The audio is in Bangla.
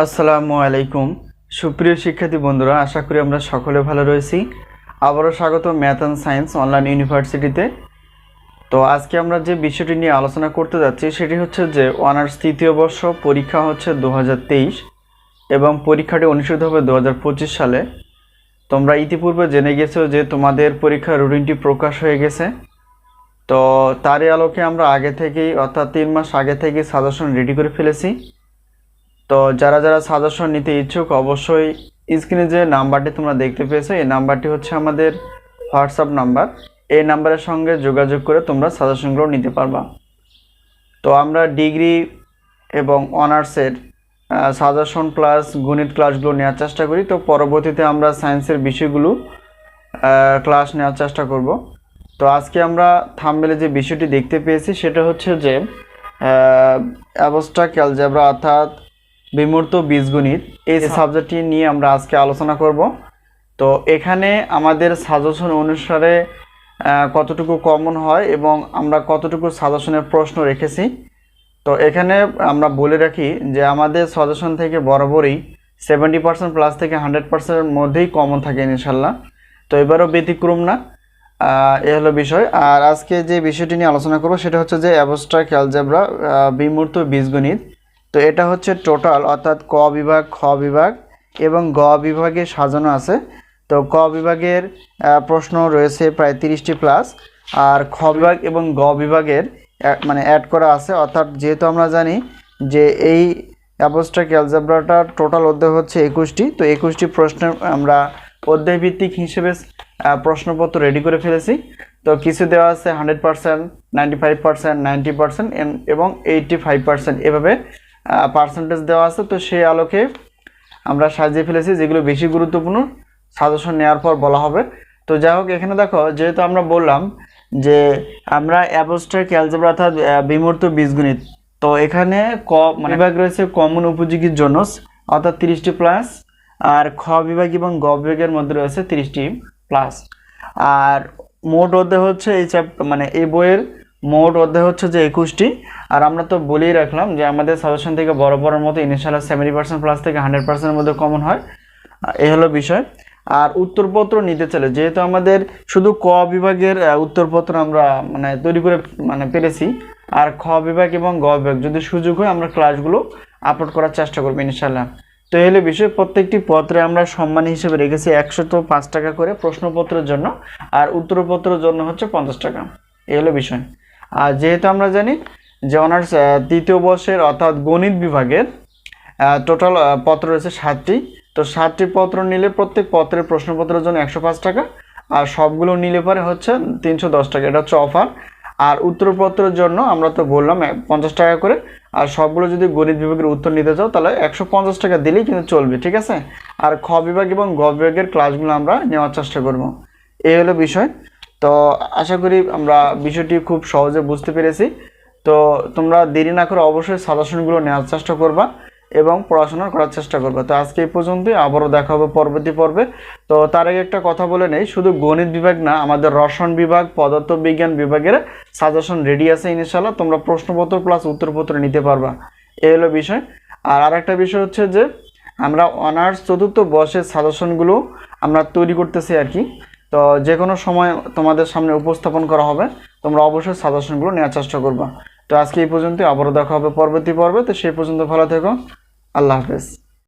আসসালামু আলাইকুম সুপ্রিয় শিক্ষার্থী বন্ধুরা, আশা করি আমরা সকলে ভালো রয়েছি। আবারও স্বাগত ম্যাথ অ্যান্ড সায়েন্স অনলাইন ইউনিভার্সিটিতে। তো আজকে আমরা যে বিষয়টি নিয়ে আলোচনা করতে যাচ্ছি সেটি হচ্ছে যে অনার্স তৃতীয় বর্ষ পরীক্ষা হচ্ছে 2023 এবং পরীক্ষাটি অনুষ্ঠিত হবে 2025 সালে। তোমরা ইতিপূর্বে জেনে গেছো যে তোমাদের পরীক্ষার রুটিনটি প্রকাশ হয়ে গেছে। তো তারই আলোকে আমরা আগে থেকেই অর্থাৎ 3 মাস আগে থেকেই সাজেশন রেডি করে ফেলেছি। তো যারা যারা সাজেশন নিতে ইচ্ছুক অবশ্যই স্ক্রিনে যে নাম্বারটি তোমরা দেখতে পেয়েছো এই নাম্বারটি হচ্ছে আমাদের হোয়াটসঅ্যাপ নাম্বার। এই নাম্বারের সঙ্গে যোগাযোগ করে তোমরা সাজেশনগুলো নিতে পারবা। তো আমরা ডিগ্রি এবং অনার্সের সাজেশন প্লাস গণিত ক্লাসগুলো নেওয়ার চেষ্টা করি। তো পরবর্তীতে আমরা সায়েন্সের বিষয়গুলো ক্লাস নেওয়ার চেষ্টা করব। তো আজকে আমরা থাম্বনেলে যে বিষয়টি দেখতে পেয়েছি সেটা হচ্ছে যে অ্যাবস্ট্রাক্ট অ্যালজেব্রা অর্থাৎ বিমূর্ত বীজগণিত, এই সাবজেক্টটি নিয়ে আমরা আজকে আলোচনা করব। তো এখানে আমাদের সাজেশন অনুসারে কতটুকু কমন হয় এবং আমরা কতটুকু সাজেশনের প্রশ্ন রেখেছি। তো এখানে আমরা বলে রাখি যে আমাদের সাজেশন থেকে বরাবরই 70% প্লাস থেকে 100%-এর মধ্যেই কমন থাকে ইনশাল্লাহ। তো এবারও ব্যতিক্রম না, এ হলো বিষয়। আর আজকে যে বিষয়টি নিয়ে আলোচনা করব সেটা হচ্ছে যে অ্যাবস্ট্রাক্ট অ্যালজেব্রা বিমূর্ত বীজগণিত। তো এটা হচ্ছে টোটাল অর্থাৎ ক বিভাগ, খ বিভাগ এবং গ বিভাগে সাজানো আছে। তো ক বিভাগের প্রশ্ন রয়েছে প্রায় 30টি প্লাস, আর খ বিভাগ এবং গ বিভাগের মানে অ্যাড করা আছে। অর্থাৎ যেহেতু আমরা জানি যে এই অ্যাবস্ট্রাক্ট অ্যালজেব্রাটার টোটাল অধ্যায় হচ্ছে 21টি। তো 21টি প্রশ্নের আমরা অধ্যায় ভিত্তিক হিসেবে প্রশ্নপত্র রেডি করে ফেলেছি। তো কিছু দেওয়া আছে 100%, 95%, 90% এবং 85% এভাবে পার্সেন্টেজ দেওয়া আছে। তো সেই আলোকে আমরা সাজিয়ে ফেলেছি যেগুলো বেশি গুরুত্বপূর্ণ সাজেশন নেওয়ার পর বলা হবে। তো যাই হোক, এখানে দেখো যেহেতু আমরা বললাম যে আমরা অ্যাবস্ট্রাক্ট অ্যালজেব্রা অর্থাৎ বিমূর্ত বীজগণিত, তো এখানে ক বিভাগ রয়েছে কমন উপযোগীর জন্য অর্থাৎ 30টি প্লাস, আর খ বিভাগ এবং গ বিভাগের মধ্যে রয়েছে 30টি প্লাস। আর মোট অধ্যায় হচ্ছে এই বইয়ের মোট অধ্যায় হচ্ছে যে 21টি। আর আমরা তো বলেই রাখলাম যে আমাদের সাজেশন থেকে বরাবরের মতো ইনশাআল্লাহ 70% প্লাস থেকে 100%-এর মধ্যে কমন হয়, এই হলো বিষয়। আর উত্তরপত্র নিতে চলে যেহেতু আমাদের শুধু ক বিভাগের উত্তরপত্র আমরা তৈরি করে পেরেছি, আর খ বিভাগ এবং গ বিভাগ যদি সুযোগ হয় আমরা ক্লাসগুলো আপলোড করার চেষ্টা করবো ইনশাআল্লাহ। তো এই হলো বিষয়। প্রত্যেকটি পত্রে আমরা সম্মানী হিসেবে রেখেছি 105 টাকা করে প্রশ্নপত্রের জন্য, আর উত্তরপত্রের জন্য হচ্ছে 50 টাকা। এই হলো বিষয়। আর যেহেতু আমরা জানি যে অনার্স তৃতীয় বর্ষের অর্থাৎ গণিত বিভাগের টোটাল পত্র রয়েছে 7টি। তো 7টি পত্র নিলে প্রত্যেক পত্রের প্রশ্নপত্রের জন্য 105 টাকা, আর সবগুলো নিলে পরে হচ্ছে 310 টাকা, এটা হচ্ছে অফার। আর উত্তরপত্রের জন্য আমরা তো বললাম 50 টাকা করে, আর সবগুলো যদি গণিত বিভাগের উত্তর নিতে চাও তাহলে 150 টাকা দিলেই কিন্তু চলবে, ঠিক আছে। আর খ বিভাগ এবং গ বিভাগের ক্লাসগুলো আমরা নেওয়ার চেষ্টা করব, এই হলো বিষয়। তো আশা করি আমরা বিষয়টি খুব সহজে বুঝতে পেরেছি। তো তোমরা দেরি না করে অবশ্যই সাজেশনগুলো নেওয়ার চেষ্টা করবা এবং পড়াশোনা করার চেষ্টা করবে। তো আজকে এই পর্যন্তই, আবারও দেখা হবে পরবর্তী পর্বে। তো তার আগে একটা কথা বলে নেই, শুধু গণিত বিভাগ না, আমাদের রসায়ন বিভাগ, পদার্থবিজ্ঞান বিভাগের সাজেশন রেডি আছে ইনশাআল্লাহ। তোমরা প্রশ্নপত্র প্লাস উত্তরপত্র নিতে পারবা, এই হলো বিষয়। আর আরেকটা বিষয় হচ্ছে যে আমরা অনার্স চতুর্থ বর্ষের সাজেশনগুলো আমরা তৈরি করতেছি আর কি। তো যে কোনো সময় তোমাদের সামনে উপস্থাপন করা হবে, তোমরা অবশ্যই সাজেশনগুলো নেওয়ার চেষ্টা করবা। তো আজকে এই পর্যন্ত, আবারও দেখা হবে পরবর্তী পর্বে। তো সেই পর্যন্ত ভালো থেকো, আল্লাহ হাফেজ।